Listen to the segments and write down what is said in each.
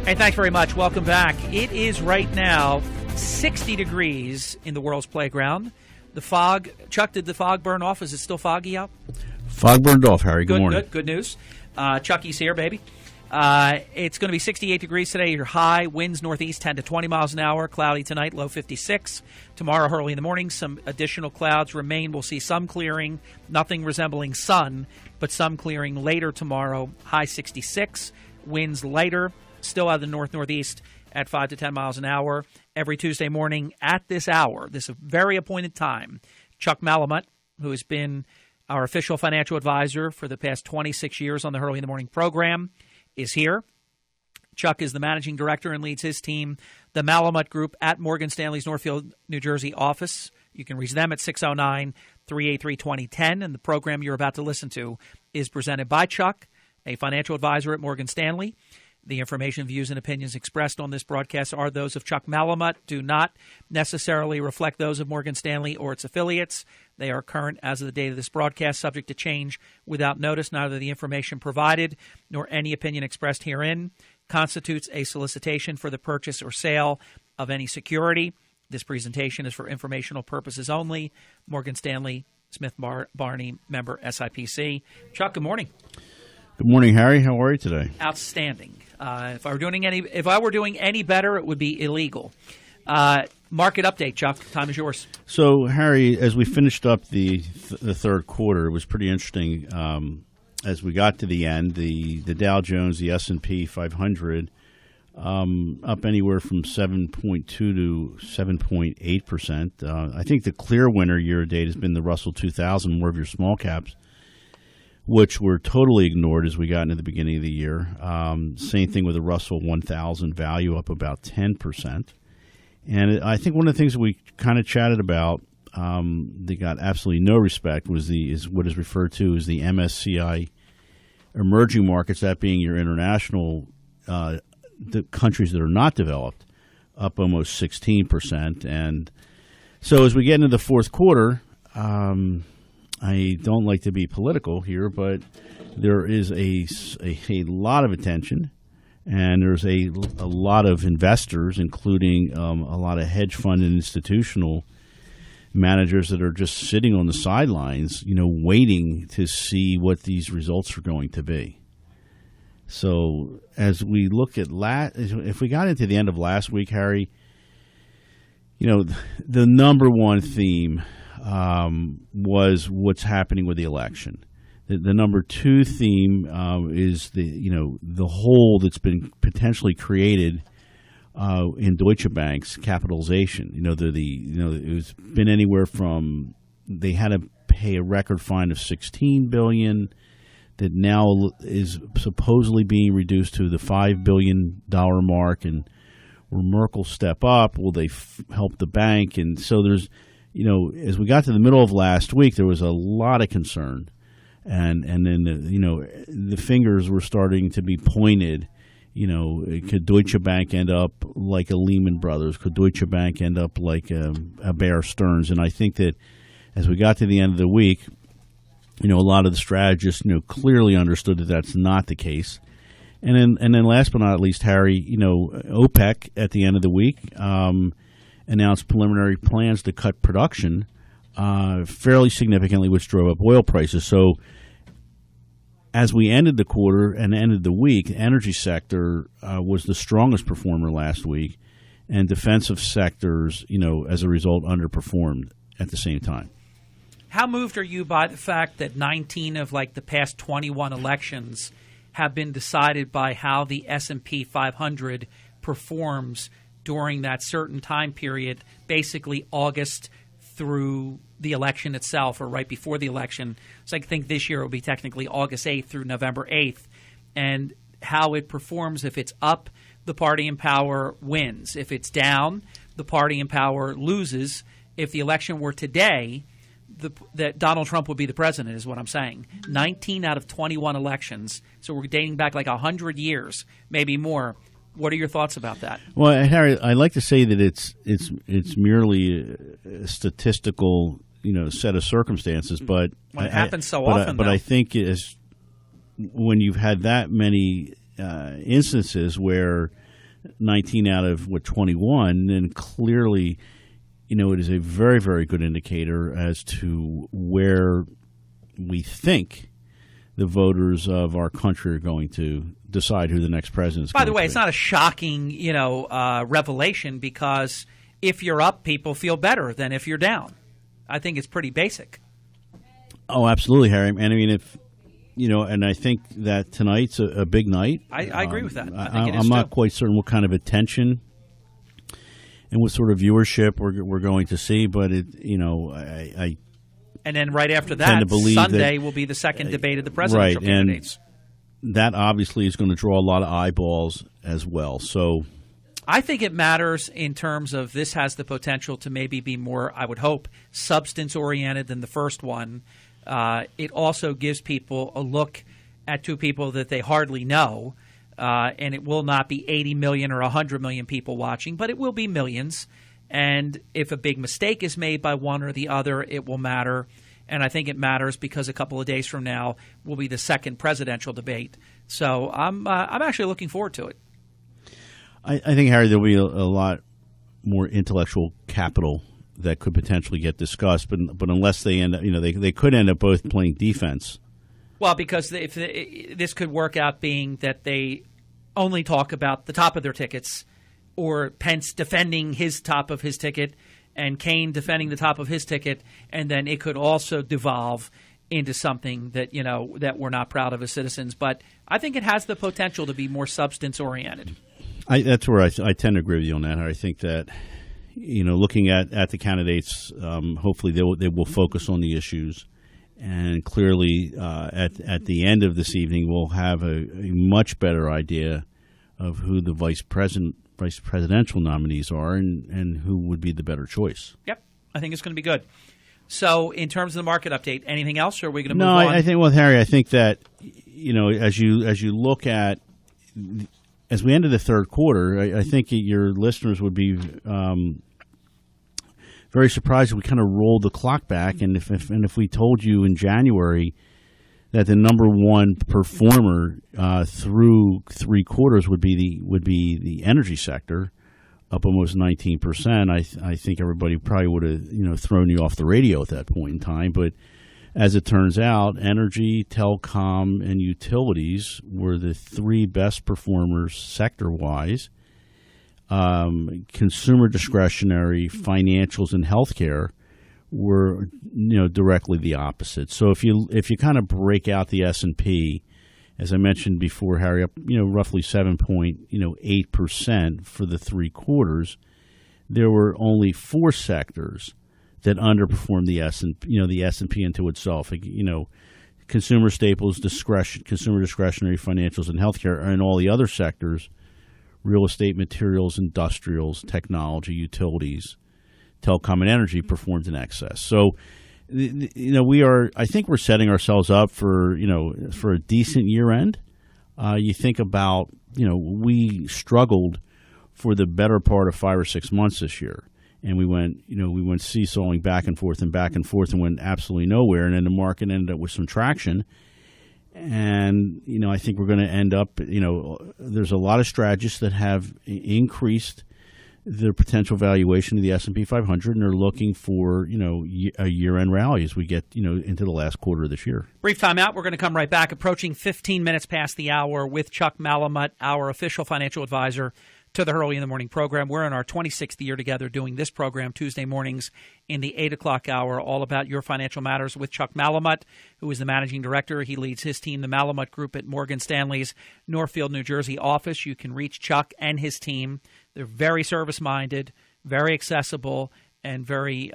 Hey, thanks very much. Welcome back. It is right now 60 degrees in the world's playground. The fog, Chuck, did the fog burn off? Is it still foggy out? Fog burned off, Harry. Good morning. Good news. Chucky's here, baby. It's going to be 68 degrees today. Your high winds northeast 10 to 20 miles an hour. Cloudy tonight, low 56. Tomorrow, early in the morning, some additional clouds remain. We'll see some clearing, nothing resembling sun, but some clearing later tomorrow. High 66. Winds lighter, still out of the north-northeast at 5 to 10 miles an hour. Every Tuesday morning at this hour, this very appointed time, Chuck Malamut, who has been our official financial advisor for the past 26 years on the Early in the Morning program, is here. Chuck is the managing director and leads his team, the Malamut Group, at Morgan Stanley's Northfield, New Jersey office. You can reach them at 609-383-2010. And the program you're about to listen to is presented by Chuck, a financial advisor at Morgan Stanley. The information, views, and opinions expressed on this broadcast are those of Chuck Malamut, do not necessarily reflect those of Morgan Stanley or its affiliates. They are current as of the date of this broadcast, subject to change without notice. Neither the information provided nor any opinion expressed herein constitutes a solicitation for the purchase or sale of any security. This presentation is for informational purposes only. Morgan Stanley, Smith Barney, member SIPC. Chuck, good morning. Good morning, Harry. How are you today? Outstanding. If I were doing any better, it would be illegal. Market update, Chuck. Time is yours. So, Harry, as we finished up the third quarter, it was pretty interesting. As we got to the end, the Dow Jones, the S&P 500, up anywhere from 7.2 to 7.8%. I think the clear winner year to date has been the Russell 2000, more of your small caps, which were totally ignored as we got into the beginning of the year. Same thing with the Russell 1000 value, up about 10%. And I think one of the things that we kind of chatted about that got absolutely no respect is what is referred to as the MSCI emerging markets, that being your international the countries that are not developed, up almost 16%. And so as we get into the fourth quarter, I don't like to be political here, but there is a lot of attention, and there's a lot of investors, including a lot of hedge fund and institutional managers that are just sitting on the sidelines, waiting to see what these results are going to be. So as we look at if we got into the end of last week, Harry, the number one theme was what's happening with the election. The number two theme is the hole that's been potentially created in Deutsche Bank's capitalization. It's been anywhere from, they had to pay a record fine of $16 billion that now is supposedly being reduced to the $5 billion mark. And will Merkel step up? Will they help the bank? And so there's, as we got to the middle of last week, there was a lot of concern, and then the fingers were starting to be pointed. Could Deutsche Bank end up like a Lehman Brothers? Could Deutsche Bank end up like a Bear Stearns? And I think that as we got to the end of the week, a lot of the strategists clearly understood that that's not the case. And then last but not least, Harry, OPEC at the end of the week announced preliminary plans to cut production fairly significantly, which drove up oil prices. So as we ended the quarter and ended the week, the energy sector was the strongest performer last week, and defensive sectors, as a result, underperformed at the same time. How moved are you by the fact that 19 of the past 21 elections have been decided by how the S&P 500 performs during that certain time period, basically August through the election itself, or right before the election? So I think this year it will be technically August 8th through November 8th, and how it performs. If it's up, the party in power wins. If it's down, the party in power loses. If the election were today, that Donald Trump would be the president, is what I'm saying. 19 out of 21 elections. So we're dating back 100 years, maybe more. What are your thoughts about that? Well, Harry, I like to say that it's merely a statistical, set of circumstances, but it happens so often. But I think when you've had that many instances where 19 out of 21, then clearly, it is a very, very good indicator as to where we think the voters of our country are going to decide who the next president is. By the way, be. It's not a shocking, revelation, because if you're up, people feel better than if you're down. I think it's pretty basic. Oh, absolutely, Harry. And I mean, and I think that tonight's a big night. I agree with that. I think it is I'm not quite certain what kind of attention and what sort of viewership we're going to see, but I and then right after that, Sunday will be the second debate of the presidential candidates. And that obviously is going to draw a lot of eyeballs as well. So I think it matters in terms of this has the potential to maybe be more, I would hope, substance-oriented than the first one. It also gives people a look at two people that they hardly know, and it will not be 80 million or 100 million people watching, but it will be millions. And if a big mistake is made by one or the other, it will matter. And I think it matters because a couple of days from now will be the second presidential debate. So I'm actually looking forward to it. I think, Harry, there'll be a lot more intellectual capital that could potentially get discussed, but unless they end up, they could end up both playing defense. Well, because this could work out being that they only talk about the top of their tickets, or Pence defending his top of his ticket and Kaine defending the top of his ticket, and then it could also devolve into something that that we're not proud of as citizens. But I think it has the potential to be more substance oriented. That's where I tend to agree with you on that. I think that looking at the candidates, hopefully they will focus on the issues, and clearly at the end of this evening we'll have a much better idea of who the vice presidential nominees are and who would be the better choice. Yep, I think it's going to be good. So, in terms of the market update, anything else, or are we going to move on? No, I think, well, Harry, I think that as you look at as we enter the third quarter, I think your listeners would be very surprised if we kind of rolled the clock back, and if we told you in January that the number one performer through three quarters would be the energy sector, up almost 19%. I think everybody probably would have thrown you off the radio at that point in time. But as it turns out, energy, telecom, and utilities were the three best performers sector-wise. Consumer discretionary, financials, and healthcare were directly the opposite. So if you kind of break out the S&P, as I mentioned before, Harry, up roughly 7.8% for the three quarters, there were only four sectors that underperformed the S&P into itself. Consumer staples, consumer discretionary, financials, and healthcare, and all the other sectors, real estate, materials, industrials, technology, utilities, telecom, and energy performed in excess. So, I think we're setting ourselves up for a decent year end. You think about, we struggled for the better part of 5 or 6 months this year, and we went seesawing back and forth and went absolutely nowhere. And then the market ended up with some traction. And, I think we're going to end up, there's a lot of strategists that have increased the potential valuation of the S&P 500, and they're looking for, a year-end rally as we get, into the last quarter of this year. Brief time out. We're going to come right back, approaching 15 minutes past the hour with Chuck Malamut, our official financial advisor to the Hurley in the Morning program. We're in our 26th year together doing this program Tuesday mornings in the 8 o'clock hour, all about your financial matters with Chuck Malamut, who is the managing director. He leads his team, the Malamut Group, at Morgan Stanley's Northfield, New Jersey office. You can reach Chuck and his team. They're very service-minded, very accessible, and very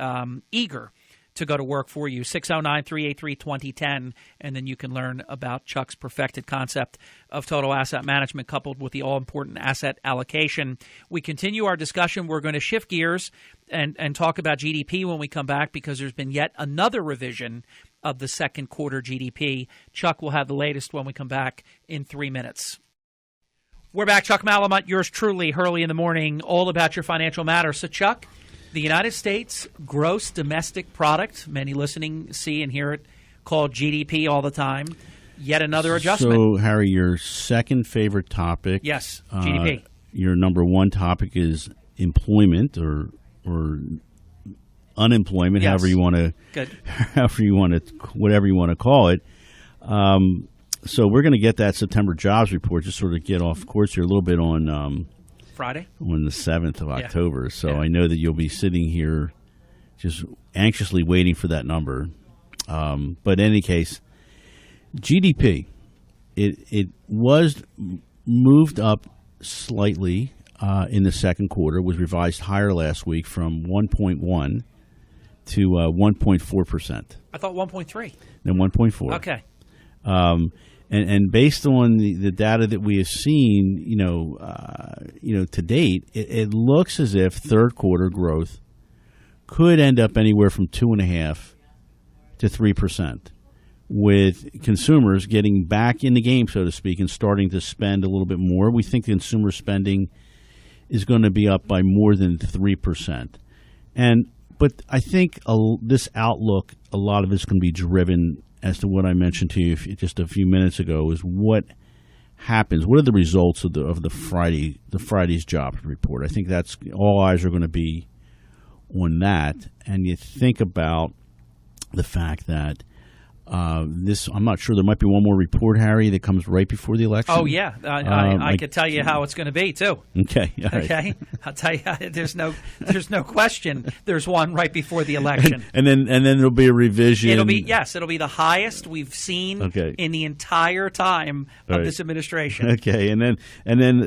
eager to go to work for you. 609-383-2010, and then you can learn about Chuck's perfected concept of total asset management coupled with the all-important asset allocation. We continue our discussion. We're going to shift gears and talk about GDP when we come back, because there's been yet another revision of the second quarter GDP. Chuck will have the latest when we come back in 3 minutes. We're back. Chuck Malamut, yours truly, Hurley in the Morning, all about your financial matters. So, Chuck, the United States gross domestic product, many listening see and hear it called GDP all the time, yet another adjustment. So, Harry, your second favorite topic. Yes, GDP. your number one topic is employment or unemployment, Yes. however you want to, whatever you want to call it. So we're going to get that September jobs report, just sort of get off course here a little bit on Friday, on the 7th of October. So Yeah. I know that you'll be sitting here just anxiously waiting for that number. But in any case, GDP, it was moved up slightly in the second quarter. It was revised higher last week from 1.1 to 1.4%. I thought 1.3. Then 1.4. Okay. And based on the data that we have seen, to date, it looks as if third quarter growth could end up anywhere from 2.5% to 3%, with consumers getting back in the game, so to speak, and starting to spend a little bit more. We think consumer spending is going to be up by more than 3%. But I think this outlook, a lot of it's going to be driven as to what I mentioned to you just a few minutes ago, is what happens. What are the results of Friday's job report? I think that's all eyes are going to be on that. And you think about the fact that I'm not sure, there might be one more report, Harry, that comes right before the election. Oh yeah, I could tell you how it's going to be too. Okay, all right. Okay, I'll tell you. There's no question. There's one right before the election, and then there'll be a revision. It'll be the highest we've seen in the entire time of this administration. Okay, and then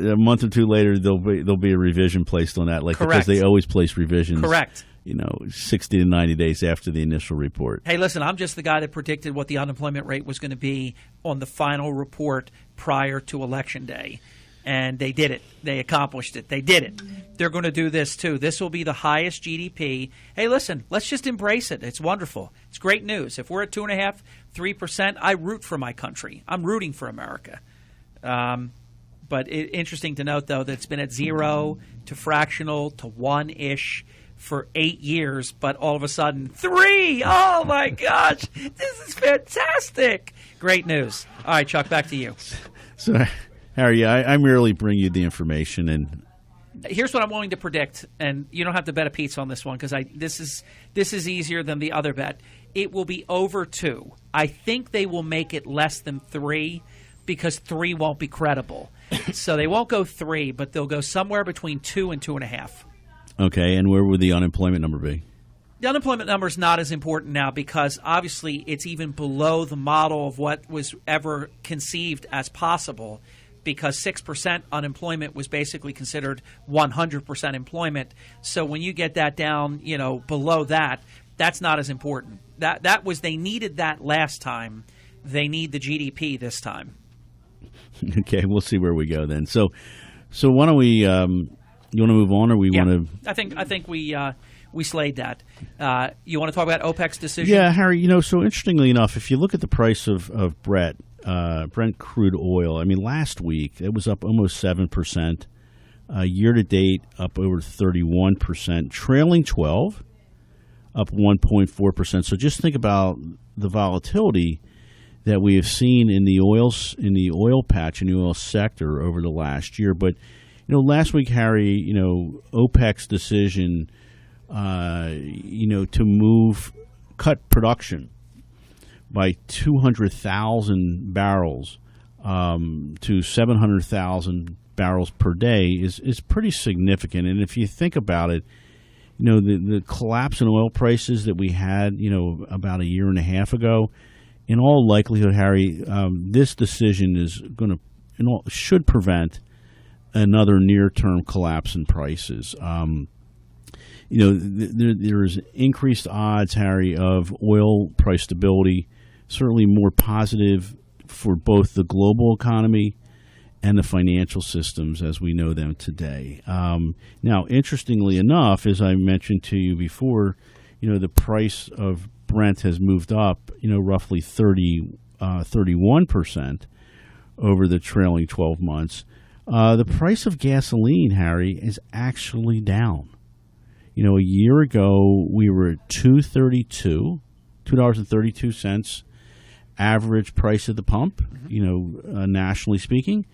a month or two later there'll be a revision placed on that, because they always place revisions. Correct. 60 to 90 days after the initial report. Hey, listen, I'm just the guy that predicted what the unemployment rate was going to be on the final report prior to Election Day. And they did it. They accomplished it. They did it. They're going to do this, too. This will be the highest GDP. Hey, listen, let's just embrace it. It's wonderful. It's great news. If we're at 2.5%, 3%, I root for my country. I'm rooting for America. But interesting to note, though, that it's been at 0 to fractional to 1-ish for 8 years, but all of a sudden 3. Oh my gosh, this is fantastic! Great news. All right, Chuck, back to you. So, Harry, I merely bring you the information, and here's what I'm willing to predict, and you don't have to bet a piece on this one because this is easier than the other bet. It will be over 2. I think they will make it less than 3 because 3 won't be credible. So they won't go 3, but they'll go somewhere between 2 and 2.5. Okay, and where would the unemployment number be? The unemployment number is not as important now because obviously it's even below the model of what was ever conceived as possible, because 6% unemployment was basically considered 100% employment. So when you get that down, below that, that's not as important. They needed that last time. They need the GDP this time. Okay, we'll see where we go then. So why don't we? You want to move on, or we want to? I think we slayed that. You want to talk about OPEC's decision? Yeah, Harry. So interestingly enough, if you look at the price of Brent crude oil, I mean, last week it was up almost 7%. Year to date, up over 31%. Trailing 12, up 1.4%. So just think about the volatility that we have seen in the oil patch, in the oil sector over the last year. But last week, Harry, OPEC's decision, to cut production by 200,000 barrels to 700,000 barrels per day is pretty significant. And if you think about it, the collapse in oil prices that we had, about a year and a half ago, in all likelihood, Harry, this decision is should prevent another near-term collapse in prices. There's increased odds, Harry, of oil price stability, certainly more positive for both the global economy and the financial systems as we know them today. Now, interestingly enough, as I mentioned to you before, the price of Brent has moved up, roughly 31% over the trailing 12 months. The price of gasoline, Harry, is actually down. A year ago we were at $2.32 average price at the pump, nationally speaking.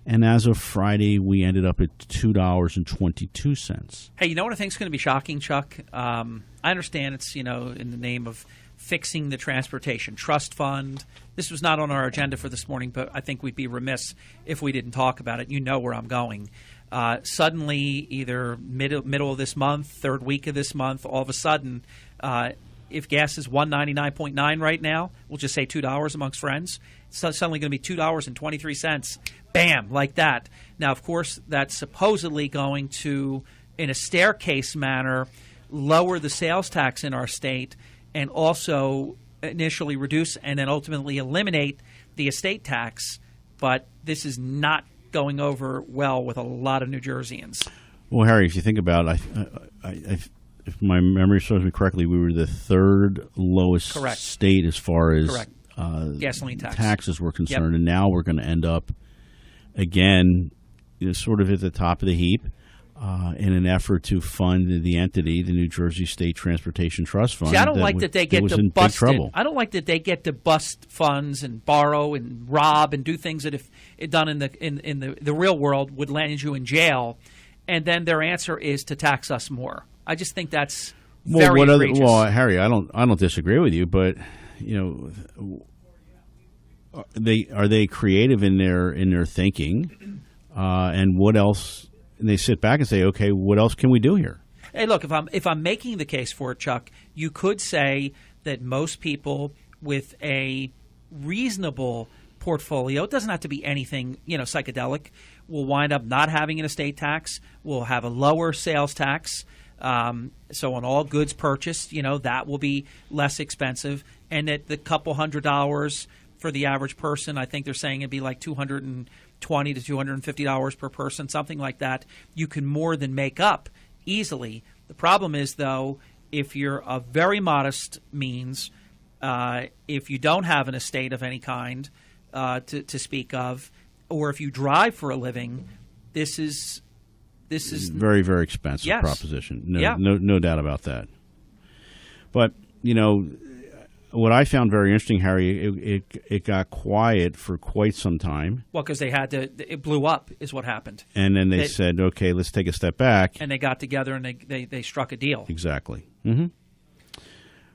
And as of Friday, we ended up at $2.22. Hey, you know what I think is going to be shocking, Chuck? I understand it's, in the name of fixing the Transportation Trust Fund. This was not on our agenda for this morning, but I think we'd be remiss if we didn't talk about it. You know where I'm going. Suddenly, either middle of this month, third week of this month, all of a sudden, if gas is $1.99.9 right now, we'll just say $2 amongst friends. It's suddenly going to be $2.23. Bam, like that. Now, of course, that's supposedly going to, in a staircase manner, lower the sales tax in our state and also initially reduce and then ultimately eliminate the estate tax. But this is not going over well with a lot of New Jerseyans. Well, Harry, if you think about it, if my memory serves me correctly, we were the third lowest state as far as gasoline taxes were concerned. Yep. And now we're going to end up, again, sort of at the top of the heap in an effort to fund the entity, the New Jersey State Transportation Trust Fund. See, I don't like that they get to bust it. I don't like that they get to bust funds and borrow and rob and do things that, if done in the real world, would land you in jail. And then their answer is to tax us more. I just think that's very egregious. Well, Harry, I don't disagree with you, but are they creative in their thinking, and what else? And they sit back and say, okay, what else can we do here? Hey, look, if I'm making the case for it, Chuck, you could say that most people with a reasonable portfolio, it doesn't have to be anything psychedelic, will wind up not having an estate tax, will have a lower sales tax. So on all goods purchased, that will be less expensive. And at the couple $100 for the average person, I think they're saying it'd be like $220 to $250 per person, something like that. You can more than make up easily. The problem is, though, if you're of very modest means, if you don't have an estate of any kind to speak of, or if you drive for a living, this is very, very expensive proposition. No doubt about that. But what I found very interesting, Harry, it got quiet for quite some time. Well, because it blew up is what happened. And then they said, okay, let's take a step back. And they got together and they struck a deal. Exactly. Mm-hmm.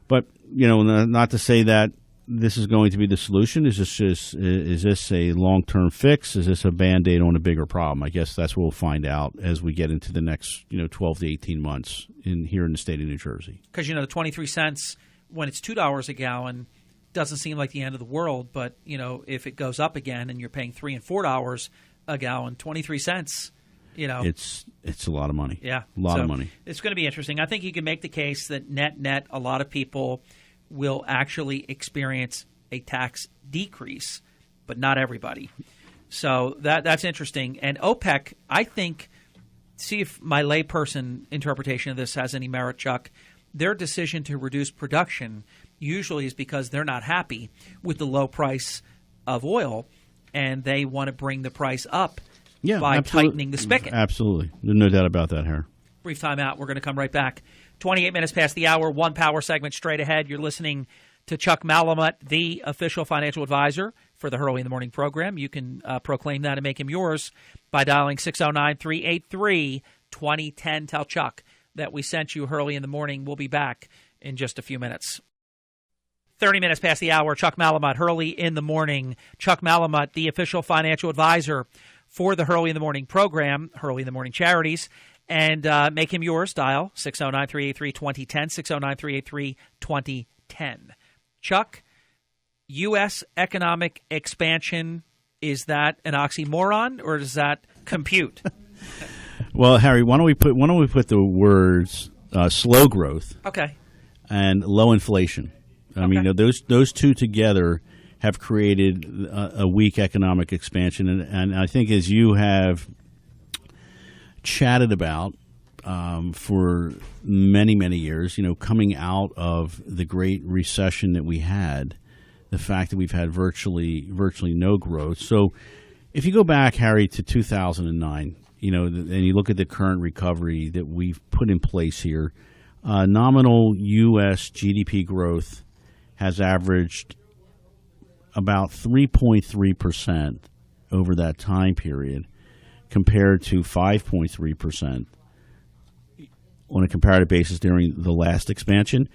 But not to say that this is going to be the solution. Is this a long-term fix? Is this a Band-Aid on a bigger problem? I guess that's what we'll find out as we get into the next 12 to 18 months here in the state of New Jersey. Because the 23 cents when it's $2 a gallon doesn't seem like the end of the world. But if it goes up again and you're paying $3 and $4 a gallon, 23 cents. It's a lot of money. Yeah, a lot of money. It's going to be interesting. I think you can make the case that net, a lot of people will actually experience a tax decrease, but not everybody. So that's interesting. And OPEC, I think, see if my layperson interpretation of this has any merit, Chuck. Their decision to reduce production usually is because they're not happy with the low price of oil, and they want to bring the price up by tightening the spigot. Absolutely. There's no doubt about that, Harry. Brief time out. We're going to come right back. 28 minutes past the hour, one power segment straight ahead. You're listening to Chuck Malamut, the official financial advisor for the Hurley in the Morning program. You can proclaim that and make him yours by dialing 609-383-2010. Tell Chuck that we sent you Hurley in the Morning. We'll be back in just a few minutes. 30 minutes past the hour, Chuck Malamut, Hurley in the Morning. Chuck Malamut, the official financial advisor for the Hurley in the Morning program, Hurley in the Morning Charities. And make him yours. Dial 609-383-2010, 609-383-2010. Chuck, U.S. economic expansion, is that an oxymoron or does that compute? Well, Harry, why don't we put the words slow growth, and low inflation? I mean, those two together have created a weak economic expansion, and I think as you have chatted about for many, many years, coming out of the Great Recession that we had, the fact that we've had virtually no growth. So if you go back, Harry, to 2009, and you look at the current recovery that we've put in place here, nominal U.S. GDP growth has averaged about 3.3% over that time period, compared to 5.3% on a comparative basis during the last expansion.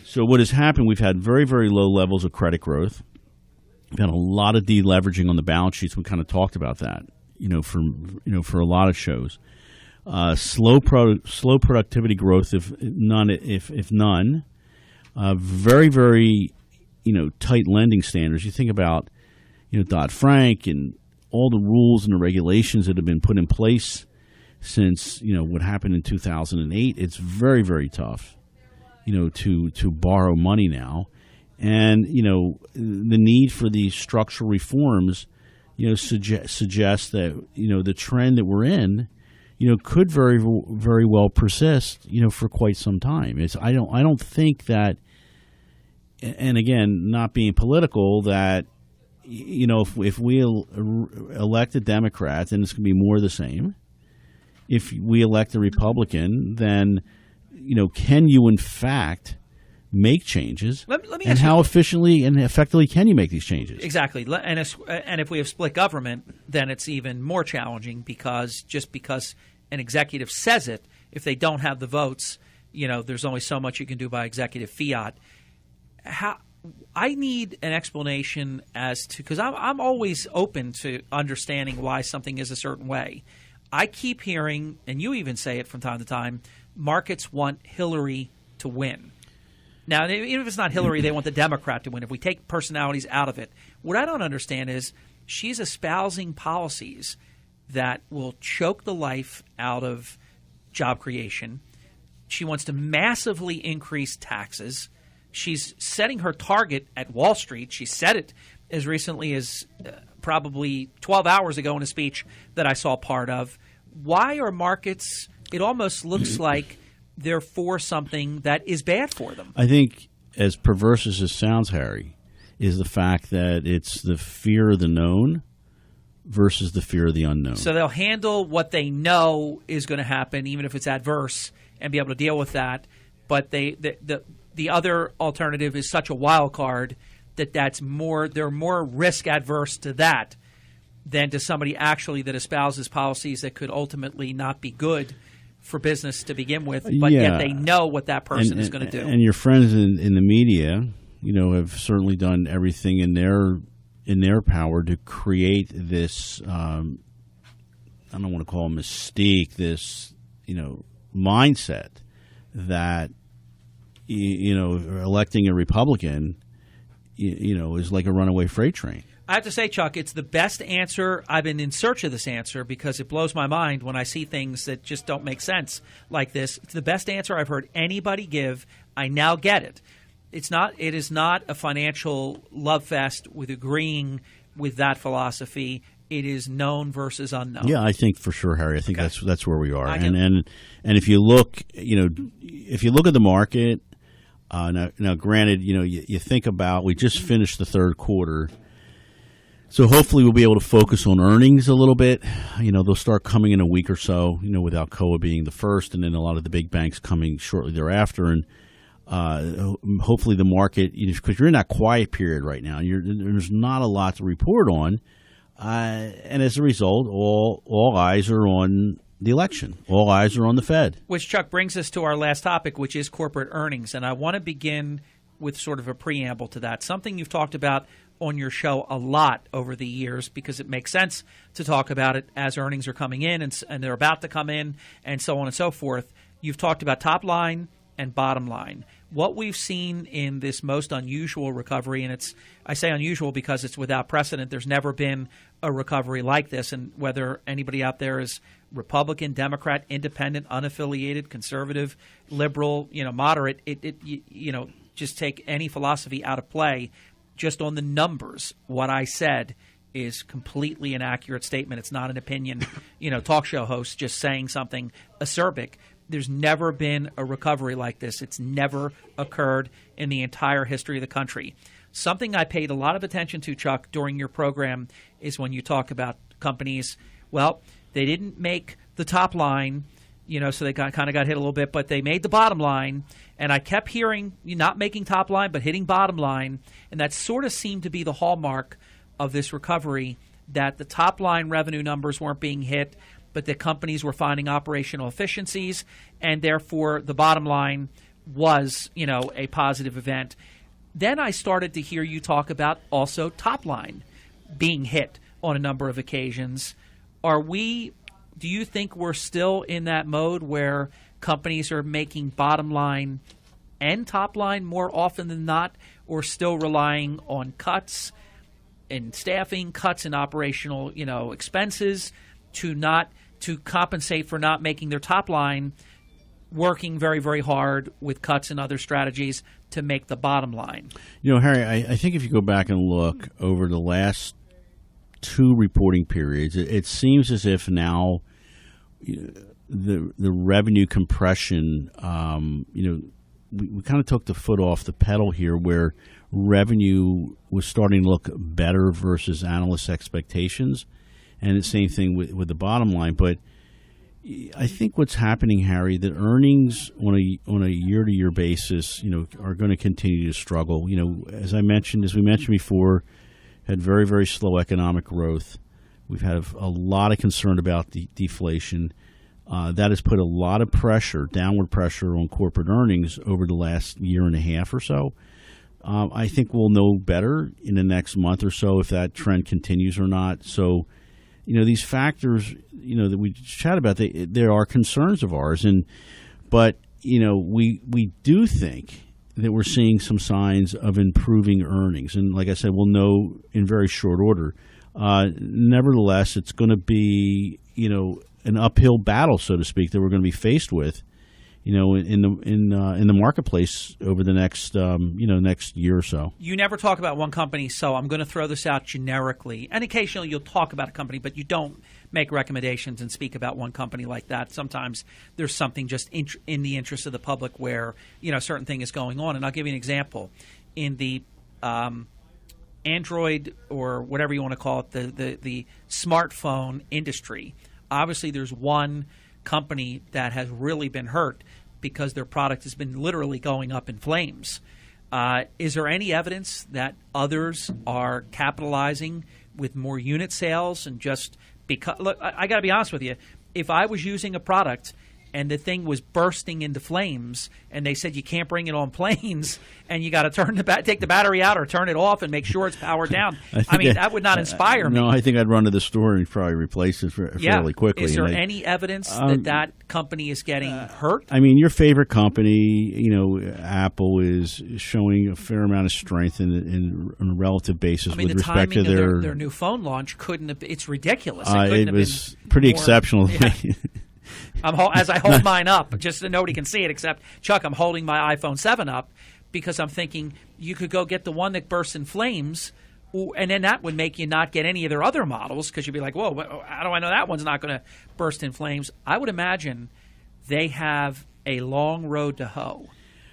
So what has happened, we've had very, very low levels of credit growth. We've had a lot of deleveraging on the balance sheets. We kind of talked about that, for a lot of shows. Slow productivity growth, if none. Very, very, tight lending standards. You think about, Dodd-Frank and all the rules and the regulations that have been put in place since, what happened in 2008. It's very, very tough, to borrow money now. And, the need for these structural reforms, suggests that, the trend that we're in, could very, very well persist, for quite some time. I don't think that, and again, not being political, that, if we elect a Democrat, then it's going to be more of the same. If we elect a Republican, then, can you in fact make changes? Let me and how efficiently and effectively can you make these changes? Exactly. And if we have split government, then it's even more challenging, because just because an executive says it, if they don't have the votes, there's only so much you can do by executive fiat. I need an explanation as to, because I'm always open to understanding why something is a certain way. I keep hearing, and you even say it from time to time, markets want Hillary to win. Now, even if it's not Hillary, they want the Democrat to win. If we take personalities out of it, what I don't understand is she's espousing policies that will choke the life out of job creation. She wants to massively increase taxes. She's setting her target at Wall Street. She said it as recently as probably 12 hours ago in a speech that I saw part of. Why are markets – it almost looks like they're for something that is bad for them. I think, as perverse as this sounds, Harry, is the fact that it's the fear of the known versus the fear of the unknown. So they'll handle what they know is going to happen, even if it's adverse, and be able to deal with that. But the other alternative is such a wild card that they're more risk adverse to that than to somebody actually that espouses policies that could ultimately not be good for business to begin with, but yet they know what that person is going to do. And your friends in the media, have certainly done everything in their power to create this. I don't want to call it mystique. This mindset that electing a Republican, is like a runaway freight train. I have to say, Chuck, it's the best answer. I've been in search of this answer because it blows my mind when I see things that just don't make sense like this. It's the best answer I've heard anybody give. I now get it. It is not a financial love fest with agreeing with that philosophy. It is known versus unknown. Yeah, I think for sure, Harry. I think that's where we are. And if you look, if you look at the market, now granted, you think about, we just finished the third quarter. So hopefully we'll be able to focus on earnings a little bit. They'll start coming in a week or so, with Alcoa being the first, and then a lot of the big banks coming shortly thereafter. And hopefully the market, because you're in that quiet period right now, there's not a lot to report on. And as a result, all eyes are on the election. All eyes are on the Fed. Which, Chuck, brings us to our last topic, which is corporate earnings. And I want to begin with sort of a preamble to that, something you've talked about on your show a lot over the years, because it makes sense to talk about it as earnings are coming in and they're about to come in and so on and so forth. You've talked about top line and bottom line. What we've seen in this most unusual recovery, and I say unusual because it's without precedent. There's never been a recovery like this, and whether anybody out there is Republican, Democrat, independent, unaffiliated, conservative, liberal, moderate, just take any philosophy out of play. Just on the numbers, what I said is completely an accurate statement. It's not an opinion, talk show host just saying something acerbic. There's never been a recovery like this. It's never occurred in the entire history of the country. Something I paid a lot of attention to, Chuck, during your program is when you talk about companies. Well, they didn't make the top line, so they kind of got hit a little bit, but they made the bottom line. And I kept hearing not making top line, but hitting bottom line. And that sort of seemed to be the hallmark of this recovery that the top line revenue numbers weren't being hit, but the companies were finding operational efficiencies, and therefore the bottom line was, a positive event. Then I started to hear you talk about also top line being hit on a number of occasions. Do you think we're still in that mode where companies are making bottom line and top line more often than not, or still relying on cuts in staffing, cuts in operational, expenses to compensate for not making their top line, working very, very hard with cuts and other strategies to make the bottom line? Harry, I think if you go back and look over the last two reporting periods, it seems as if now the revenue compression, we kind of took the foot off the pedal here, where revenue was starting to look better versus analysts' expectations, and the same thing with the bottom line. But I think what's happening, Harry, that earnings on a year-to-year basis, are going to continue to struggle. As we mentioned before, had very, very slow economic growth. We've had a lot of concern about the deflation. That has put a lot of downward pressure on corporate earnings over the last year and a half or so. I think we'll know better in the next month or so if that trend continues or not. So, these factors, that we chat about, there are concerns of ours, but we do think that we're seeing some signs of improving earnings, and like I said, we'll know in very short order. Nevertheless, it's going to be an uphill battle, so to speak, that we're going to be faced with, in the marketplace over the next next year or so. You never talk about one company, so I'm going to throw this out generically. And occasionally you'll talk about a company, but you don't make recommendations and speak about one company like that. Sometimes there's something just in the interest of the public where a certain thing is going on. And I'll give you an example. In the Android, or whatever you want to call it, the smartphone industry, obviously there's one company that has really been hurt because their product has been literally going up in flames. Is there any evidence that others are capitalizing with more unit sales? And just because, look, I got to be honest with you, if I was using a product and the thing was bursting into flames, and they said you can't bring it on planes, and you got to take the battery out or turn it off and make sure it's powered down. That would not inspire me. No, I think I'd run to the store and probably replace it fairly quickly. Is there any evidence that company is getting hurt? Your favorite company, Apple, is showing a fair amount of strength on a relative basis with respect to their new phone launch couldn't have. It's ridiculous. It was pretty exceptional. Yeah. As I hold mine up, just so nobody can see it except Chuck, I'm holding my iPhone 7 up because I'm thinking you could go get the one that bursts in flames, and then that would make you not get any of their other models because you'd be like, whoa, how do I know that one's not going to burst in flames? I would imagine they have a long road to hoe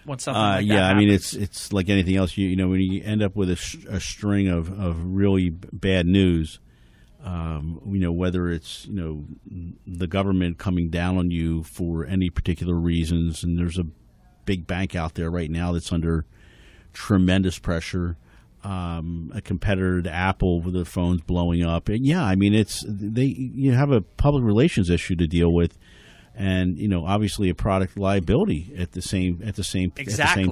when something like that happens. It's like anything else. When you end up with a string of really bad news, whether it's the government coming down on you for any particular reasons, and there's a big bank out there right now that's under tremendous pressure. A competitor to Apple with their phones blowing up, and you have a public relations issue to deal with, and obviously a product liability at the same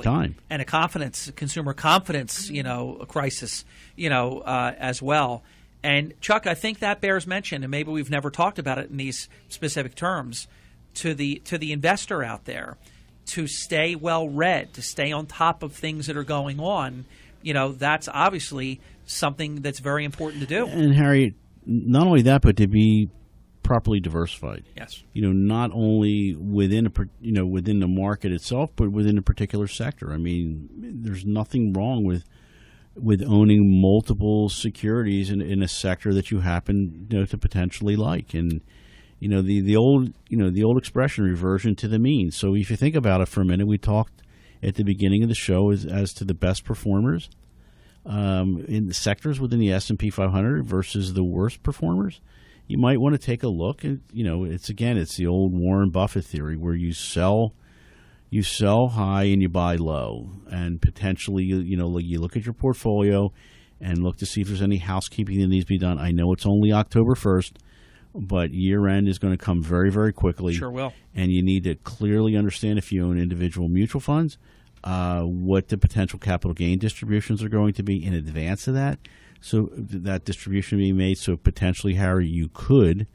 time, and a consumer confidence a crisis as well. And, Chuck, I think that bears mention, and maybe we've never talked about it in these specific terms, to the investor out there, to stay well-read, to stay on top of things that are going on. That's obviously something that's very important to do. And, Harry, not only that, but to be properly diversified. Yes. Not only within within the market itself, but within a particular sector. There's nothing wrong with owning multiple securities in a sector that you happen to potentially like, and the old expression, reversion to the mean. So if you think about it for a minute, we talked at the beginning of the show as to the best performers in the sectors within the S&P 500 versus the worst performers. You might want to take a look, and it's the old Warren Buffett theory where you sell high and you buy low, and potentially you look at your portfolio and look to see if there's any housekeeping that needs to be done. I know it's only October 1st, but year-end is going to come very, very quickly. Sure will. And you need to clearly understand, if you own individual mutual funds, what the potential capital gain distributions are going to be in advance of that. So that distribution being made, so potentially, Harry, you could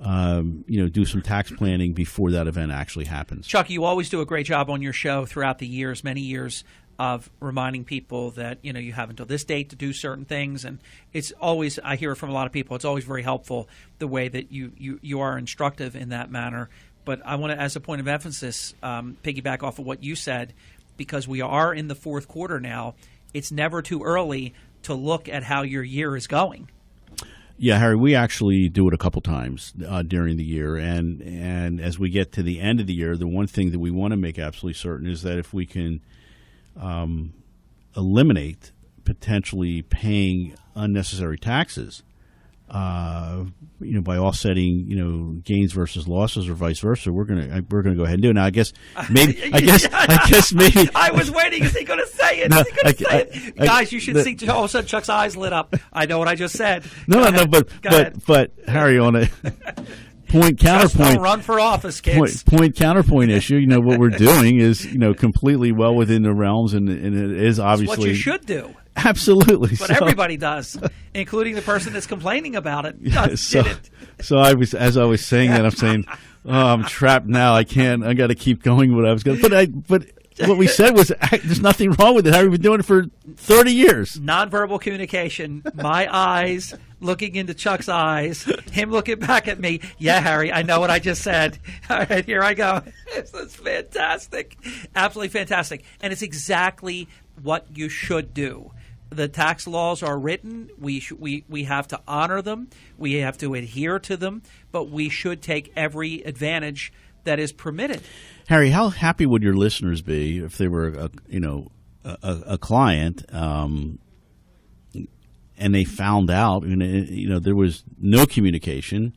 do some tax planning before that event actually happens. Chuck, you always do a great job on your show throughout the years, many years, of reminding people that, you have until this date to do certain things. And it's always, I hear it from a lot of people, it's always very helpful the way that you are instructive in that manner. But I want to, as a point of emphasis, piggyback off of what you said, because we are in the fourth quarter now. It's never too early to look at how your year is going. Yeah, Harry, we actually do it a couple times during the year. And as we get to the end of the year, the one thing that we want to make absolutely certain is that if we can eliminate potentially paying unnecessary taxes, by offsetting, gains versus losses or vice versa, we're gonna go ahead and do it. Now, I guess maybe. I was waiting. Is he going to say it? No, Is he going to say it? Guys, you should see. All of a sudden, Chuck's eyes lit up. I know what I just said. But Harry, on a point counterpoint, just don't run for office, kids. Point counterpoint issue. What we're doing is completely well within the realms, and it is obviously it's what you should do. Absolutely, but everybody does, including the person that's complaining about it. So I was saying that, I'm saying, I'm trapped now. I can't. I got to keep going. What I was going, but what we said was there's nothing wrong with it. Harry, we've been doing it for 30 years. Nonverbal communication. My eyes looking into Chuck's eyes. Him looking back at me. Yeah, Harry, I know what I just said. All right, here I go. This is fantastic. Absolutely fantastic. And it's exactly what you should do. The tax laws are written. We have to honor them. We have to adhere to them. But we should take every advantage that is permitted. Harry, how happy would your listeners be if they were a client and they found out there was no communication,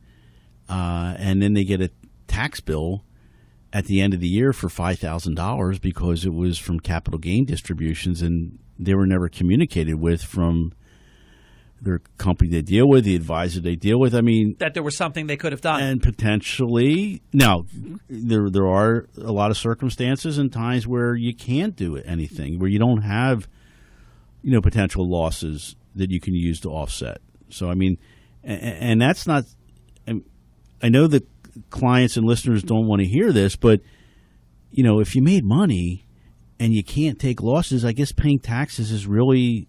and then they get a tax bill at the end of the year for $5,000 because it was from capital gain distributions, and they were never communicated with from their company they deal with, the advisor they deal with. I mean, that there was something they could have done. And potentially, now, there are a lot of circumstances and times where you can't do anything, where you don't have, potential losses that you can use to offset. So, I mean, and that's not, I know that clients and listeners don't want to hear this, but, if you made money and you can't take losses, I guess paying taxes is really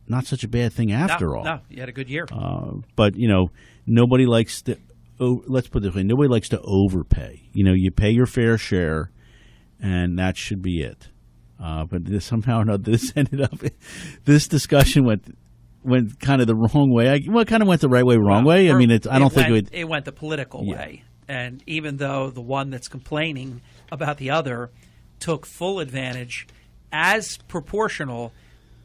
not such a bad thing after all. No, you had a good year. But, nobody likes to, let's put it this way, nobody likes to overpay. You pay your fair share, and that should be it. But somehow or another, this discussion went kind of the wrong way. It kind of went the right way, wrong way. I mean, it went the political way. And even though the one that's complaining about the other took full advantage as proportional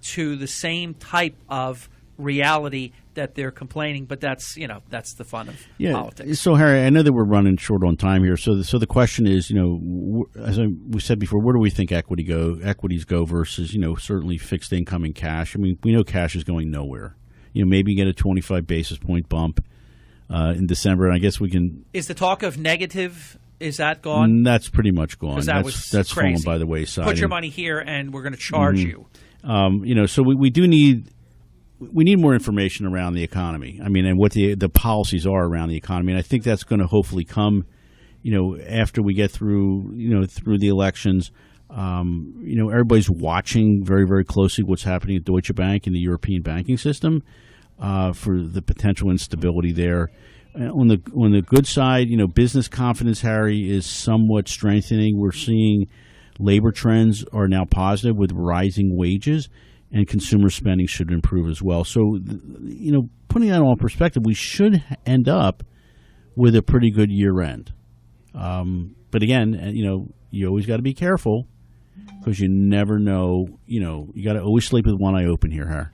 to the same type of reality that they're complaining, but that's the fun of politics. So, Harry, I know that we're running short on time here. So the question is, as we said before, where do we think equities go versus, certainly fixed income and cash? I mean, we know cash is going nowhere. Maybe get a 25 basis point bump in December, and I guess we can. Is the talk of negative? Is that gone? That's pretty much gone. That's fallen by the wayside. Put your money here, and we're going to charge you. So we do need more information around the economy. I mean, and what the policies are around the economy, and I think that's going to hopefully come, after we get through the elections. Everybody's watching very, very closely what's happening at Deutsche Bank and the European banking system for the potential instability there. On the good side, business confidence, Harry, is somewhat strengthening. We're seeing labor trends are now positive with rising wages, and consumer spending should improve as well. So, putting that all in perspective, we should end up with a pretty good year end. But again, you always got to be careful because you never know. You got to always sleep with one eye open here, Harry.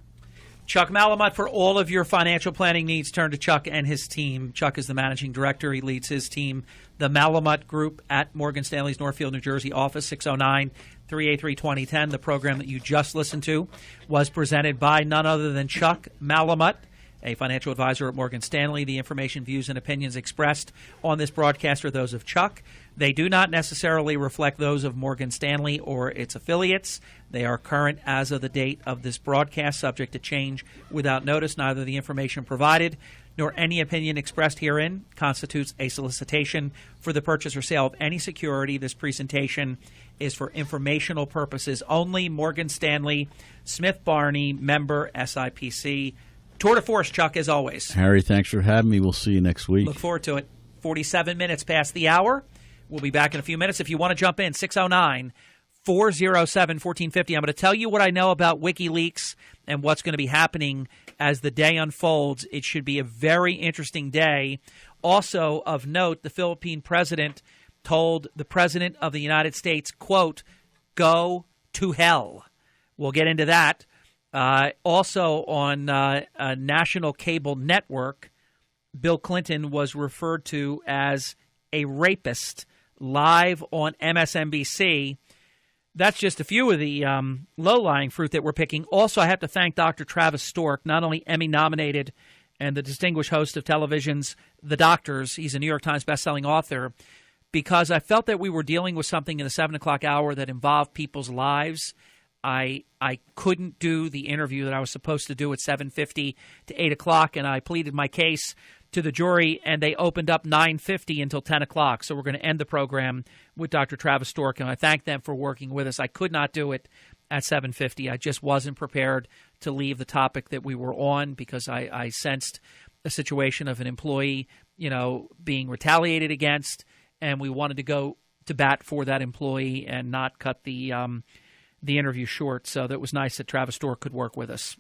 Chuck Malamut, for all of your financial planning needs, turn to Chuck and his team. Chuck is the managing director. He leads his team, the Malamut Group, at Morgan Stanley's Northfield, New Jersey office, 609-383-2010. The program that you just listened to was presented by none other than Chuck Malamut, a financial advisor at Morgan Stanley. The information, views, and opinions expressed on this broadcast are those of Chuck. They do not necessarily reflect those of Morgan Stanley or its affiliates. They are current as of the date of this broadcast, subject to change without notice. Neither the information provided nor any opinion expressed herein constitutes a solicitation for the purchase or sale of any security. This presentation is for informational purposes only. Morgan Stanley, Smith Barney, member SIPC. Tour de force, Chuck, as always. Harry, thanks for having me. We'll see you next week. Look forward to it. 47 minutes past the hour. We'll be back in a few minutes. If you want to jump in, 609-407-1450. I'm going to tell you what I know about WikiLeaks and what's going to be happening as the day unfolds. It should be a very interesting day. Also of note, the Philippine president told the president of the United States, quote, "Go to hell." We'll get into that. Also on a national cable network, Bill Clinton was referred to as a rapist live on MSNBC. That's just a few of the low-lying fruit that we're picking. Also, I have to thank Dr. Travis Stork, not only Emmy-nominated and the distinguished host of television's The Doctors. He's a New York Times bestselling author, because I felt that we were dealing with something in the 7 o'clock hour that involved people's lives. I couldn't do the interview that I was supposed to do at 7:50 to 8 o'clock, and I pleaded my case to the jury, and they opened up 9:50 until 10 o'clock. So we're going to end the program with Dr. Travis Stork, and I thank them for working with us. I could not do it at 7:50. I just wasn't prepared to leave the topic that we were on, because I sensed a situation of an employee, being retaliated against, and we wanted to go to bat for that employee and not cut the interview short. So that was nice that Travis Stork could work with us.